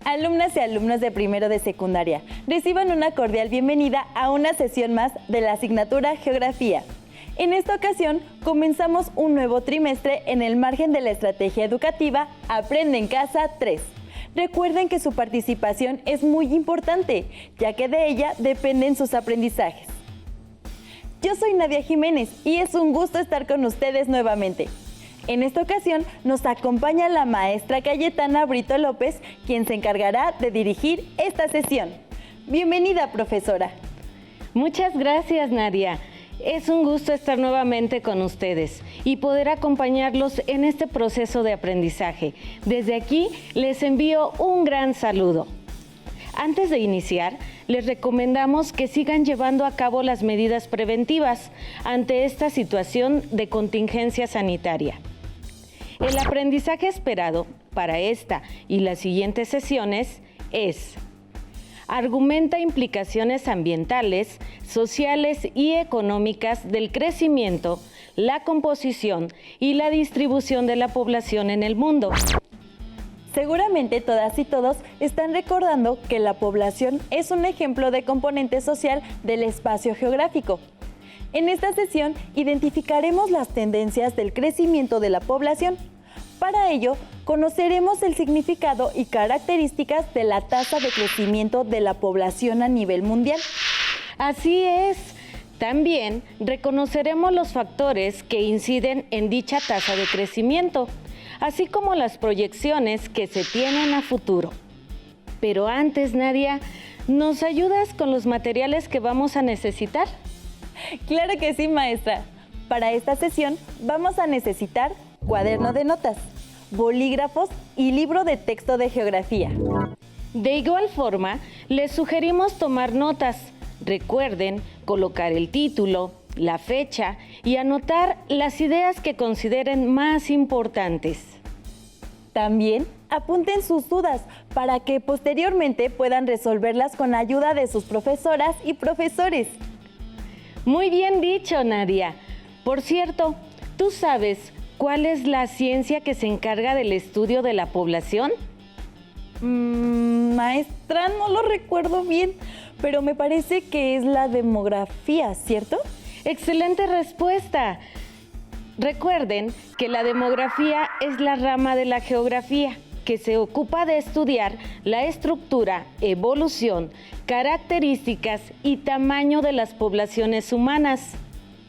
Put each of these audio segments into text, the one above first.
Alumnas y alumnos de primero de secundaria, reciban una cordial bienvenida a una sesión más de la asignatura Geografía. En esta ocasión, comenzamos un nuevo trimestre en el margen de la estrategia educativa Aprende en Casa 3. Recuerden que su participación es muy importante, ya que de ella dependen sus aprendizajes. Yo soy Nadia Jiménez y es un gusto estar con ustedes nuevamente. En esta ocasión nos acompaña la maestra Cayetana Brito López, quien se encargará de dirigir esta sesión. Bienvenida, profesora. Muchas gracias, Nadia. Es un gusto estar nuevamente con ustedes y poder acompañarlos en este proceso de aprendizaje. Desde aquí les envío un gran saludo. Antes de iniciar, les recomendamos que sigan llevando a cabo las medidas preventivas ante esta situación de contingencia sanitaria. El aprendizaje esperado para esta y las siguientes sesiones es: argumenta implicaciones ambientales, sociales y económicas del crecimiento, la composición y la distribución de la población en el mundo. Seguramente todas y todos están recordando que la población es un ejemplo de componente social del espacio geográfico. En esta sesión identificaremos las tendencias del crecimiento de la población. Para ello, conoceremos el significado y características de la tasa de crecimiento de la población a nivel mundial. Así es. También reconoceremos los factores que inciden en dicha tasa de crecimiento, así como las proyecciones que se tienen a futuro. Pero antes, Nadia, ¿nos ayudas con los materiales que vamos a necesitar? Claro que sí, maestra. Para esta sesión vamos a necesitar cuaderno de notas, bolígrafos y libro de texto de geografía. De igual forma, les sugerimos tomar notas. Recuerden colocar el título, la fecha y anotar las ideas que consideren más importantes. También apunten sus dudas para que posteriormente puedan resolverlas con ayuda de sus profesoras y profesores. Muy bien dicho, Nadia. Por cierto, ¿tú sabes cuál es la ciencia que se encarga del estudio de la población? Maestra, no lo recuerdo bien, pero me parece que es la demografía, ¿cierto? ¡Excelente respuesta! Recuerden que la demografía es la rama de la geografía que se ocupa de estudiar la estructura, evolución, características y tamaño de las poblaciones humanas.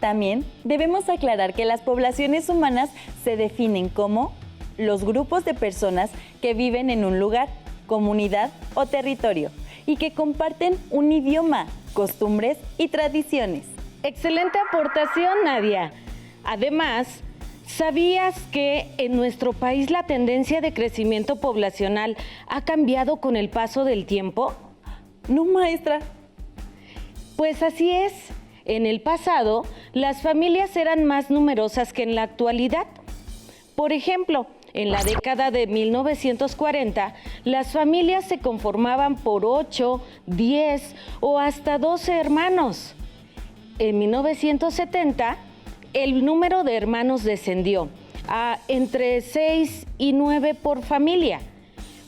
También debemos aclarar que las poblaciones humanas se definen como los grupos de personas que viven en un lugar, comunidad o territorio y que comparten un idioma, costumbres y tradiciones. ¡Excelente aportación, Nadia! Además, ¿sabías que en nuestro país la tendencia de crecimiento poblacional ha cambiado con el paso del tiempo? No, maestra. Pues así es. En el pasado, las familias eran más numerosas que en la actualidad. Por ejemplo, en la década de 1940, las familias se conformaban por 8, 10 o hasta 12 hermanos. En 1970, el número de hermanos descendió a entre 6 y 9 por familia,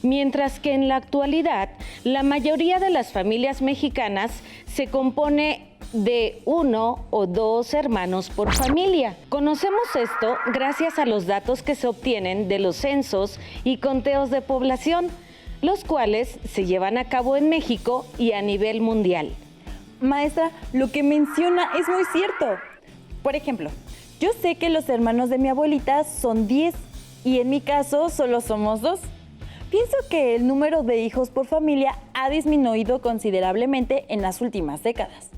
mientras que en la actualidad, la mayoría de las familias mexicanas se compone de 1 o 2 hermanos por familia. Conocemos esto gracias a los datos que se obtienen de los censos y conteos de población, los cuales se llevan a cabo en México y a nivel mundial. Maestra, lo que menciona es muy cierto. Por ejemplo, yo sé que los hermanos de mi abuelita son 10 y en mi caso solo somos 2. Pienso que el número de hijos por familia ha disminuido considerablemente en las últimas décadas.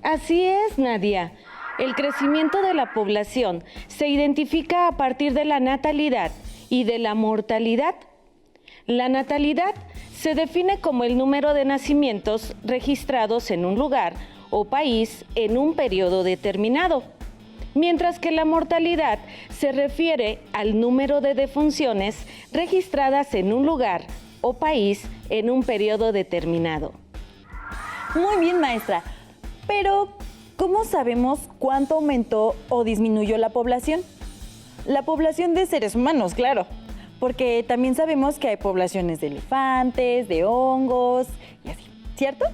Así es, Nadia. El crecimiento de la población se identifica a partir de la natalidad y de la mortalidad. La natalidad se define como el número de nacimientos registrados en un lugar o país en un periodo determinado, mientras que la mortalidad se refiere al número de defunciones registradas en un lugar o país en un periodo determinado. Muy bien, maestra. Pero, ¿cómo sabemos cuánto aumentó o disminuyó la población? La población de seres humanos, claro. porque también sabemos que hay poblaciones de elefantes, de hongos y así, ¿cierto?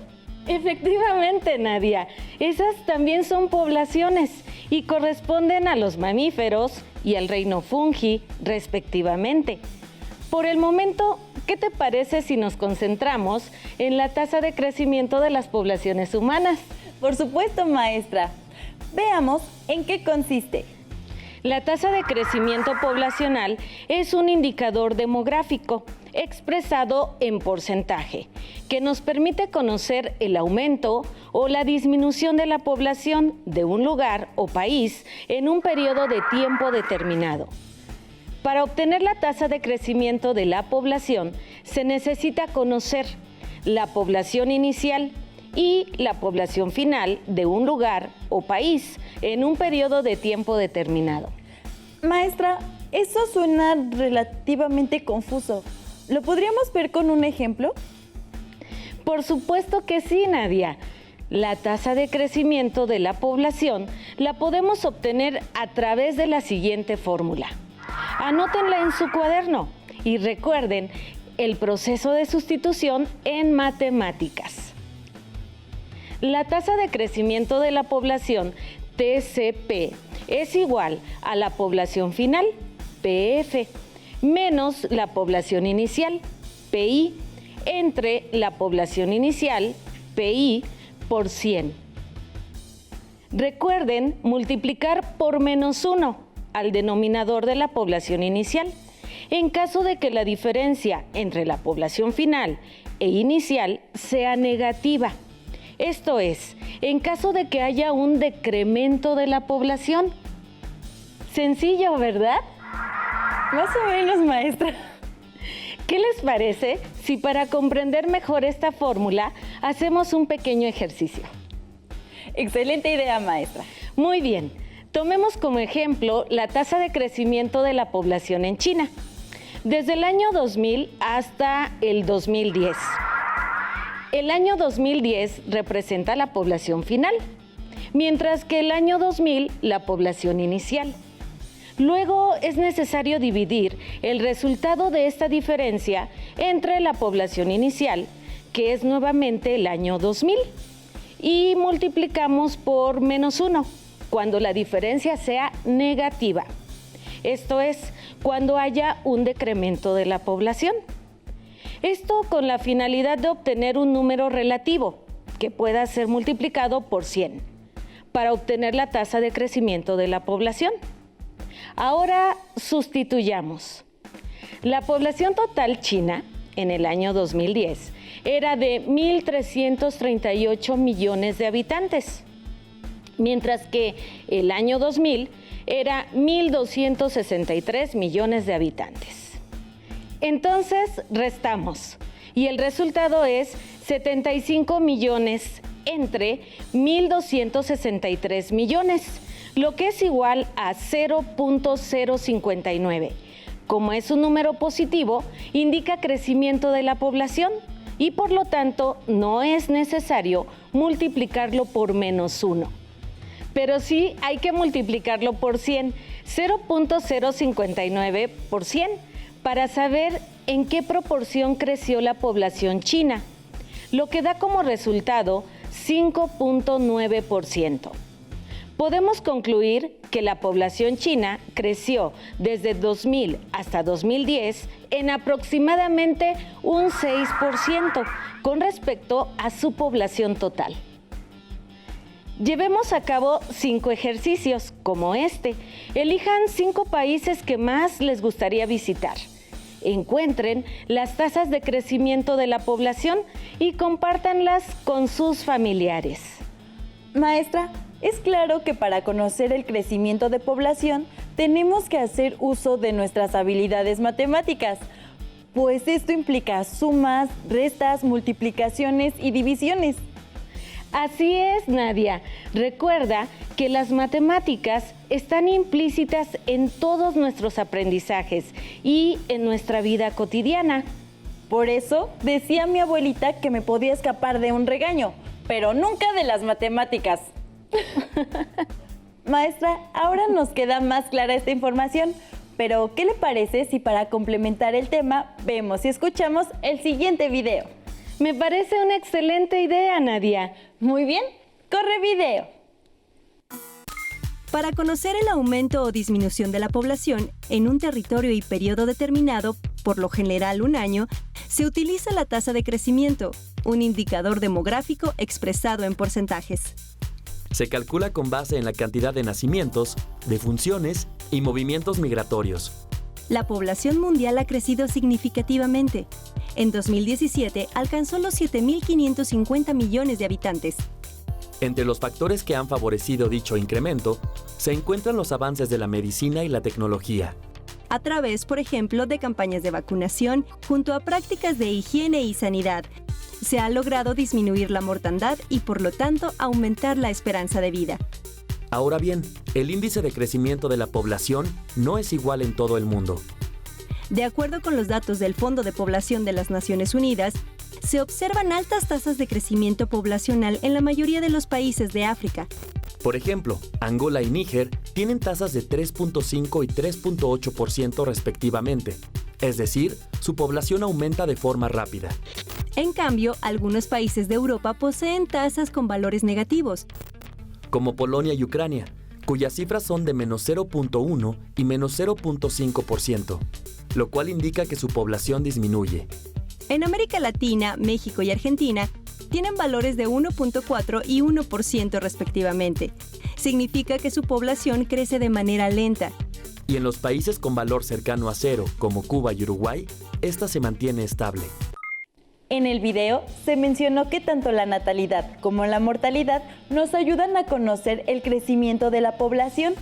Efectivamente, Nadia, esas también son poblaciones y corresponden a los mamíferos y al reino fungi, respectivamente. Por el momento, ¿qué te parece si nos concentramos en la tasa de crecimiento de las poblaciones humanas? Por supuesto, maestra. Veamos en qué consiste. La tasa de crecimiento poblacional es un indicador demográfico expresado en porcentaje, que nos permite conocer el aumento o la disminución de la población de un lugar o país en un periodo de tiempo determinado. Para obtener la tasa de crecimiento de la población, se necesita conocer la población inicial y la población final de un lugar o país en un periodo de tiempo determinado. Maestra, eso suena relativamente confuso. ¿Lo podríamos ver con un ejemplo? Por supuesto que sí, Nadia. La tasa de crecimiento de la población la podemos obtener a través de la siguiente fórmula. Anótenla en su cuaderno y recuerden el proceso de sustitución en matemáticas. La tasa de crecimiento de la población, TCP, es igual a la población final, PF, menos la población inicial, PI, entre la población inicial, PI, por 100. Recuerden multiplicar por -1 al denominador de la población inicial, en caso de que la diferencia entre la población final e inicial sea negativa. Esto es, en caso de que haya un decremento de la población. Sencillo, ¿verdad? Más o menos, maestra. ¿Qué les parece si para comprender mejor esta fórmula hacemos un pequeño ejercicio? Excelente idea, maestra. Muy bien, tomemos como ejemplo la tasa de crecimiento de la población en China, desde el año 2000 hasta el 2010. El año 2010 representa la población final, mientras que el año 2000 la población inicial. Luego es necesario dividir el resultado de esta diferencia entre la población inicial, que es nuevamente el año 2000, y multiplicamos por -1, cuando la diferencia sea negativa. Esto es, cuando haya un decremento de la población. Esto con la finalidad de obtener un número relativo, que pueda ser multiplicado por 100, para obtener la tasa de crecimiento de la población. Ahora sustituyamos. La población total china en el año 2010 era de 1.338 millones de habitantes, mientras que el año 2000 era 1.263 millones de habitantes. Entonces restamos y el resultado es 75 millones entre 1.263 millones, lo que es igual a 0.059. Como es un número positivo, indica crecimiento de la población y por lo tanto no es necesario multiplicarlo por -1. Pero sí hay que multiplicarlo por 100, 0.059 por 100, para saber en qué proporción creció la población china, lo que da como resultado 5.9%. Podemos concluir que la población china creció desde 2000 hasta 2010 en aproximadamente un 6% con respecto a su población total. Llevemos a cabo 5 ejercicios como este. Elijan 5 países que más les gustaría visitar. Encuentren las tasas de crecimiento de la población y compártanlas con sus familiares. Maestra, es claro que para conocer el crecimiento de población tenemos que hacer uso de nuestras habilidades matemáticas, pues esto implica sumas, restas, multiplicaciones y divisiones. Así es, Nadia. Recuerda que las matemáticas están implícitas en todos nuestros aprendizajes y en nuestra vida cotidiana. Por eso decía mi abuelita que me podía escapar de un regaño, pero nunca de las matemáticas. Maestra, ahora nos queda más clara esta información. Pero, ¿qué le parece si para complementar el tema vemos y escuchamos el siguiente video? Me parece una excelente idea, Nadia. Muy bien, corre video. Para conocer el aumento o disminución de la población en un territorio y periodo determinado, por lo general un año, se utiliza la tasa de crecimiento, un indicador demográfico expresado en porcentajes. Se calcula con base en la cantidad de nacimientos, defunciones y movimientos migratorios. La población mundial ha crecido significativamente. En 2017 alcanzó los 7.550 millones de habitantes. Entre los factores que han favorecido dicho incremento, se encuentran los avances de la medicina y la tecnología. A través, por ejemplo, de campañas de vacunación, junto a prácticas de higiene y sanidad, se ha logrado disminuir la mortandad y, por lo tanto, aumentar la esperanza de vida. Ahora bien, el índice de crecimiento de la población no es igual en todo el mundo. De acuerdo con los datos del Fondo de Población de las Naciones Unidas, se observan altas tasas de crecimiento poblacional en la mayoría de los países de África. Por ejemplo, Angola y Níger tienen tasas de 3.5 y 3.8% respectivamente. Es decir, su población aumenta de forma rápida. En cambio, algunos países de Europa poseen tasas con valores negativos, como Polonia y Ucrania, cuyas cifras son de menos 0.1 y menos 0.5%, lo cual indica que su población disminuye. En América Latina, México y Argentina tienen valores de 1.4 y 1% respectivamente. Significa que su población crece de manera lenta. Y en los países con valor cercano a cero, como Cuba y Uruguay, esta se mantiene estable. En el video se mencionó que tanto la natalidad como la mortalidad nos ayudan a conocer el crecimiento de la población.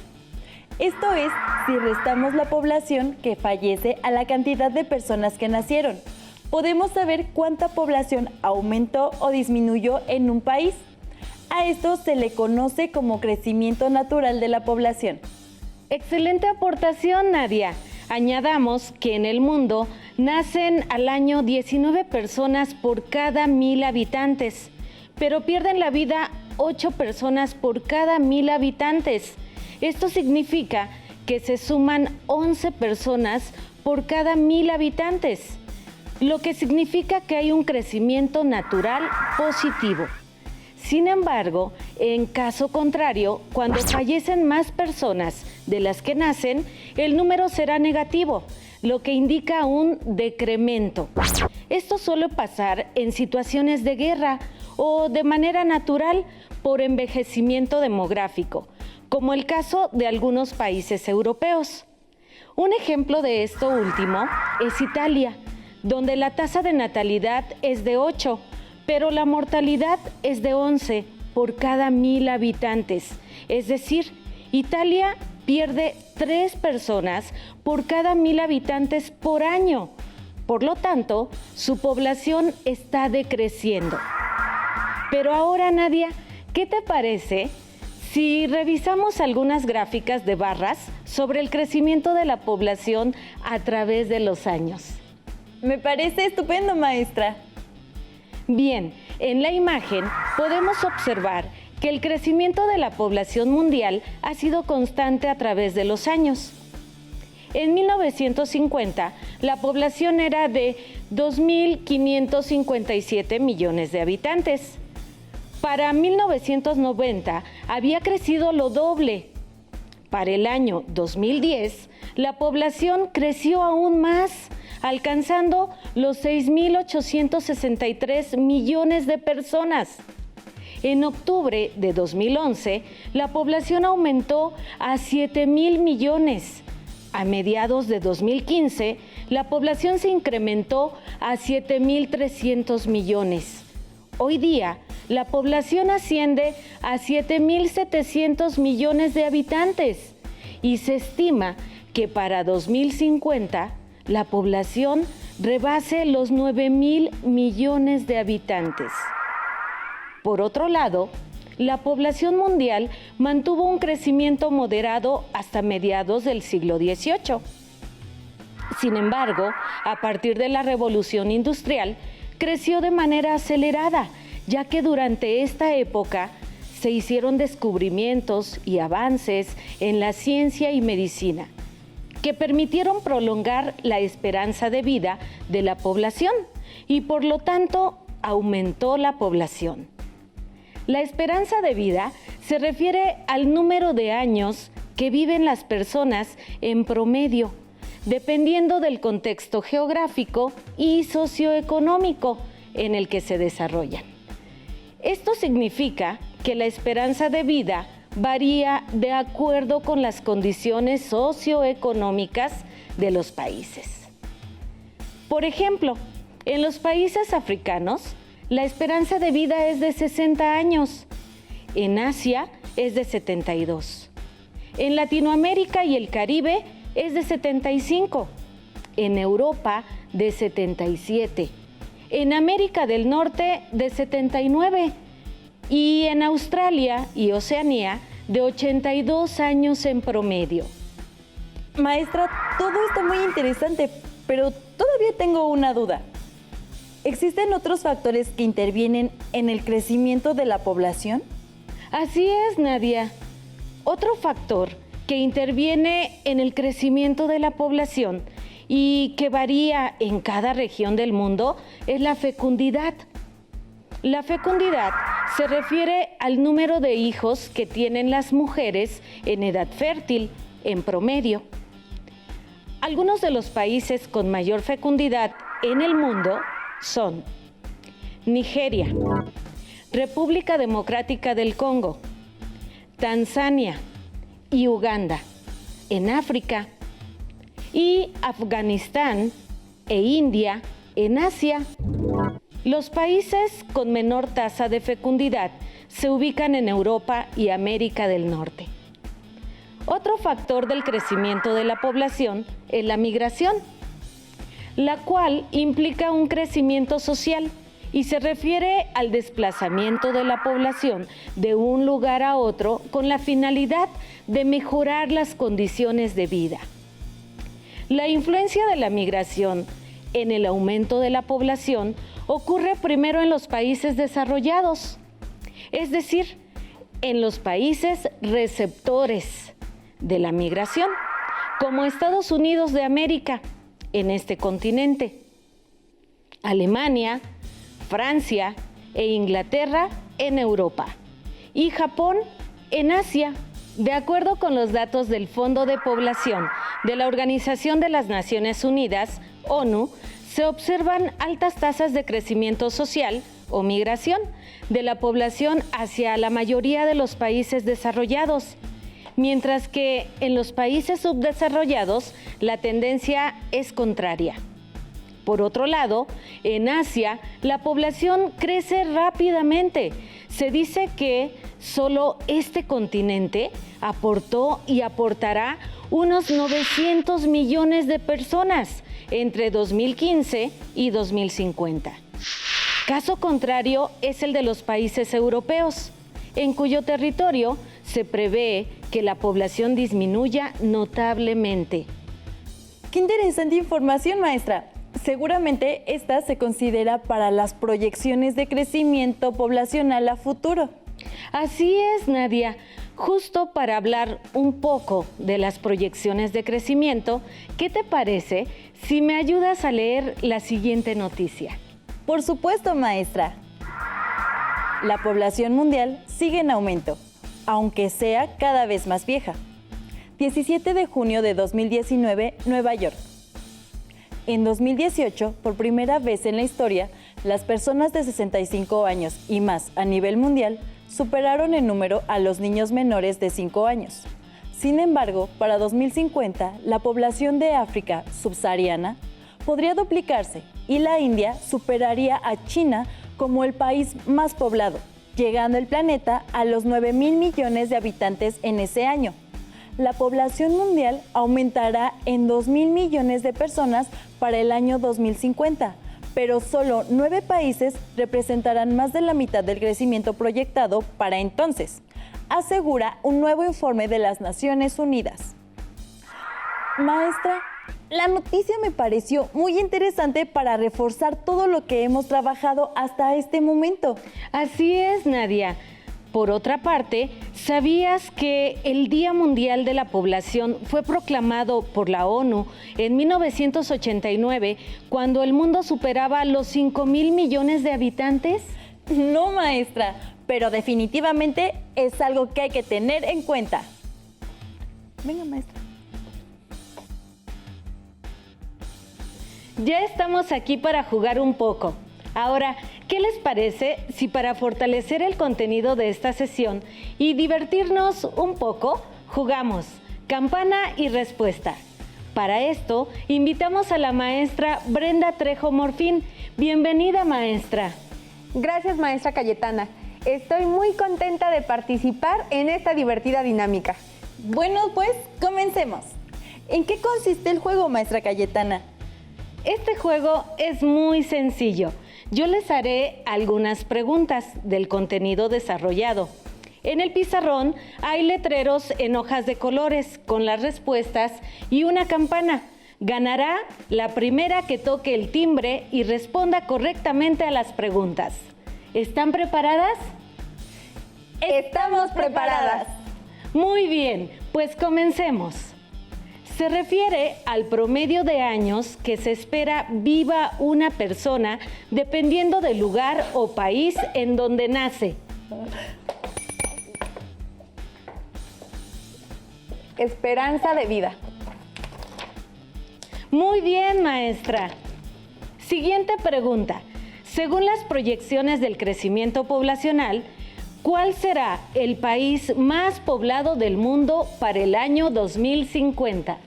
Esto es, si restamos la población que fallece a la cantidad de personas que nacieron, podemos saber cuánta población aumentó o disminuyó en un país. A esto se le conoce como crecimiento natural de la población. Excelente aportación, Nadia. Añadamos que en el mundo nacen al año 19 personas por cada 1,000 habitantes, pero pierden la vida 8 personas por cada 1,000 habitantes. Esto significa que se suman 11 personas por cada 1,000 habitantes, lo que significa que hay un crecimiento natural positivo. Sin embargo, en caso contrario, cuando fallecen más personas de las que nacen, el número será negativo, lo que indica un decremento. Esto suele pasar en situaciones de guerra o de manera natural por envejecimiento demográfico, como el caso de algunos países europeos. Un ejemplo de esto último es Italia, donde la tasa de natalidad es de 8, pero la mortalidad es de 11 por cada 1,000 habitantes. Es decir, Italia pierde 3 personas por cada 1,000 habitantes por año. Por lo tanto, su población está decreciendo. Pero ahora, Nadia, ¿qué te parece si revisamos algunas gráficas de barras sobre el crecimiento de la población a través de los años? Me parece estupendo, maestra. Bien, en la imagen podemos observar que el crecimiento de la población mundial ha sido constante a través de los años. En 1950, la población era de 2.557 millones de habitantes. Para 1990 había crecido lo doble. Para el año 2010, la población creció aún más, alcanzando los 6.863 millones de personas. En octubre de 2011, la población aumentó a 7.000 millones. A mediados de 2015, la población se incrementó a 7.300 millones. Hoy día, la población asciende a 7.700 millones de habitantes y se estima que para 2050 la población rebase los 9.000 millones de habitantes. Por otro lado, la población mundial mantuvo un crecimiento moderado hasta mediados del siglo XVIII. Sin embargo, a partir de la Revolución Industrial, creció de manera acelerada, ya que durante esta época se hicieron descubrimientos y avances en la ciencia y medicina, que permitieron prolongar la esperanza de vida de la población y por lo tanto aumentó la población. La esperanza de vida se refiere al número de años que viven las personas en promedio, dependiendo del contexto geográfico y socioeconómico en el que se desarrollan. Esto significa que la esperanza de vida varía de acuerdo con las condiciones socioeconómicas de los países. Por ejemplo, en los países africanos, la esperanza de vida es de 60 años. En Asia es de 72. En Latinoamérica y el Caribe es de 75. En Europa de 77. En América del Norte de 79. Y en Australia y Oceanía de 82 años en promedio. Maestra, todo está muy interesante, pero todavía tengo una duda. ¿Existen otros factores que intervienen en el crecimiento de la población? Así es, Nadia. Otro factor que interviene en el crecimiento de la población y que varía en cada región del mundo es la fecundidad. La fecundidad se refiere al número de hijos que tienen las mujeres en edad fértil, en promedio. Algunos de los países con mayor fecundidad en el mundo son Nigeria, República Democrática del Congo, Tanzania y Uganda, en África, y Afganistán e India, en Asia. Los países con menor tasa de fecundidad se ubican en Europa y América del Norte. Otro factor del crecimiento de la población es la migración, la cual implica un crecimiento social y se refiere al desplazamiento de la población de un lugar a otro con la finalidad de mejorar las condiciones de vida. La influencia de la migración en el aumento de la población ocurre primero en los países desarrollados, es decir, en los países receptores de la migración, como Estados Unidos de América, en este continente, Alemania, Francia e Inglaterra en Europa y Japón en Asia. De acuerdo con los datos del Fondo de Población de la Organización de las Naciones Unidas, ONU, se observan altas tasas de crecimiento social o migración de la población hacia la mayoría de los países desarrollados, mientras que en los países subdesarrollados la tendencia es contraria. Por otro lado, en Asia la población crece rápidamente. Se dice que solo este continente aportó y aportará unos 900 millones de personas entre 2015 y 2050. Caso contrario es el de los países europeos, en cuyo territorio se prevé que la población disminuya notablemente. ¡Qué interesante información, maestra! Seguramente esta se considera para las proyecciones de crecimiento poblacional a futuro. Así es, Nadia. Justo para hablar un poco de las proyecciones de crecimiento, ¿qué te parece si me ayudas a leer la siguiente noticia? Por supuesto, maestra. La población mundial sigue en aumento, aunque sea cada vez más vieja. 17 de junio de 2019, Nueva York. En 2018, por primera vez en la historia, las personas de 65 años y más a nivel mundial superaron en número a los niños menores de 5 años. Sin embargo, para 2050, la población de África subsahariana podría duplicarse y la India superaría a China como el país más poblado, llegando el planeta a los 9,000 millones de habitantes en ese año. La población mundial aumentará en 2,000 millones de personas para el año 2050, pero solo 9 países representarán más de la mitad del crecimiento proyectado para entonces, asegura un nuevo informe de las Naciones Unidas. Maestra, la noticia me pareció muy interesante para reforzar todo lo que hemos trabajado hasta este momento. Así es, Nadia. Por otra parte, ¿sabías que el Día Mundial de la Población fue proclamado por la ONU en 1989, cuando el mundo superaba los 5,000 millones de habitantes? No, maestra, pero definitivamente es algo que hay que tener en cuenta. Venga, maestra. Ya estamos aquí para jugar un poco. Ahora, ¿qué les parece si para fortalecer el contenido de esta sesión y divertirnos un poco, jugamos campana y respuesta? Para esto, invitamos a la maestra Brenda Trejo Morfín. Bienvenida, maestra. Gracias, maestra Cayetana. Estoy muy contenta de participar en esta divertida dinámica. Bueno, pues comencemos. ¿En qué consiste el juego, maestra Cayetana? Este juego es muy sencillo. Yo les haré algunas preguntas del contenido desarrollado. En el pizarrón hay letreros en hojas de colores con las respuestas y una campana. Ganará la primera que toque el timbre y responda correctamente a las preguntas. ¿Están preparadas? ¡Estamos preparadas! Muy bien, pues comencemos. Se refiere al promedio de años que se espera viva una persona dependiendo del lugar o país en donde nace. Esperanza de vida. Muy bien, maestra. Siguiente pregunta. Según las proyecciones del crecimiento poblacional, ¿cuál será el país más poblado del mundo para el año 2050?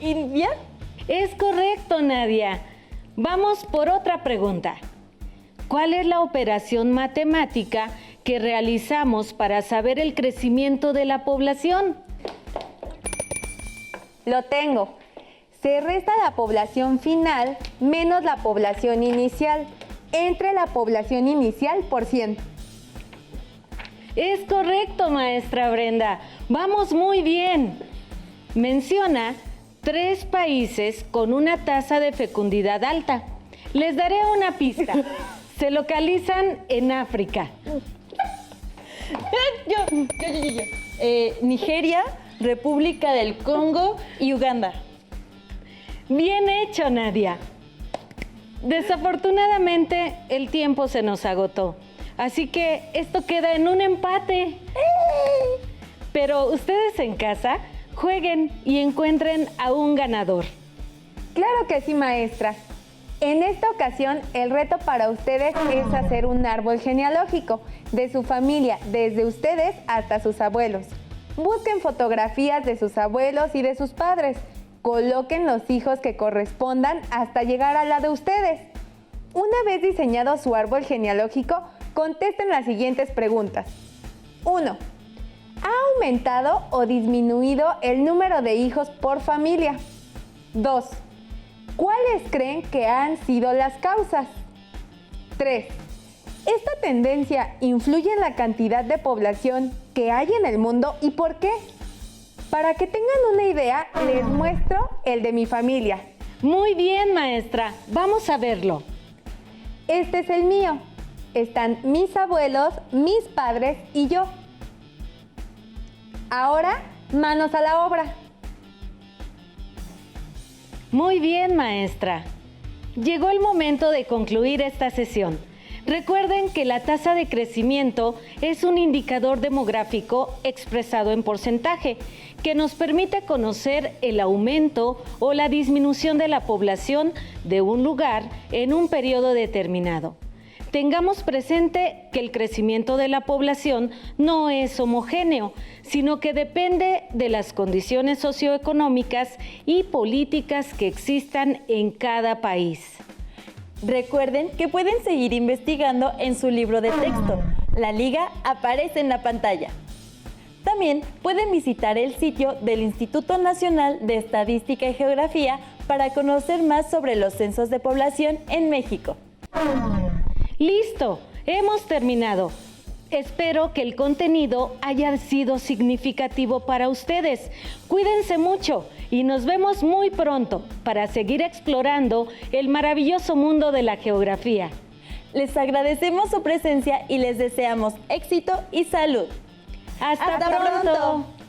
¿India? Es correcto, Nadia. Vamos por otra pregunta. ¿Cuál es la operación matemática que realizamos para saber el crecimiento de la población? Lo tengo. Se resta la población final menos la población inicial, entre la población inicial por 100. Es correcto, maestra Brenda. Vamos muy bien. Menciona 3 países con una tasa de fecundidad alta. Les daré una pista. Se localizan en África. Yo. Nigeria, República del Congo y Uganda. Bien hecho, Nadia. Desafortunadamente, el tiempo se nos agotó. Así que esto queda en un empate. Pero ustedes en casa jueguen y encuentren a un ganador. Claro que sí, maestra. En esta ocasión, el reto para ustedes es hacer un árbol genealógico de su familia, desde ustedes hasta sus abuelos. Busquen fotografías de sus abuelos y de sus padres. Coloquen los hijos que correspondan hasta llegar a la de ustedes. Una vez diseñado su árbol genealógico, contesten las siguientes preguntas. 1. ¿Ha aumentado o disminuido el número de hijos por familia? 2. ¿Cuáles creen que han sido las causas? 3. ¿Esta tendencia influye en la cantidad de población que hay en el mundo y por qué? Para que tengan una idea, les muestro el de mi familia. Muy bien, maestra. Vamos a verlo. Este es el mío. Están mis abuelos, mis padres y yo. Ahora, manos a la obra. Muy bien, maestra. Llegó el momento de concluir esta sesión. Recuerden que la tasa de crecimiento es un indicador demográfico expresado en porcentaje que nos permite conocer el aumento o la disminución de la población de un lugar en un periodo determinado. Tengamos presente que el crecimiento de la población no es homogéneo, sino que depende de las condiciones socioeconómicas y políticas que existan en cada país. Recuerden que pueden seguir investigando en su libro de texto. La liga aparece en la pantalla. También pueden visitar el sitio del Instituto Nacional de Estadística y Geografía para conocer más sobre los censos de población en México. ¡Listo! Hemos terminado. Espero que el contenido haya sido significativo para ustedes. Cuídense mucho y nos vemos muy pronto para seguir explorando el maravilloso mundo de la geografía. Les agradecemos su presencia y les deseamos éxito y salud. ¡Hasta ¡Hasta pronto! pronto!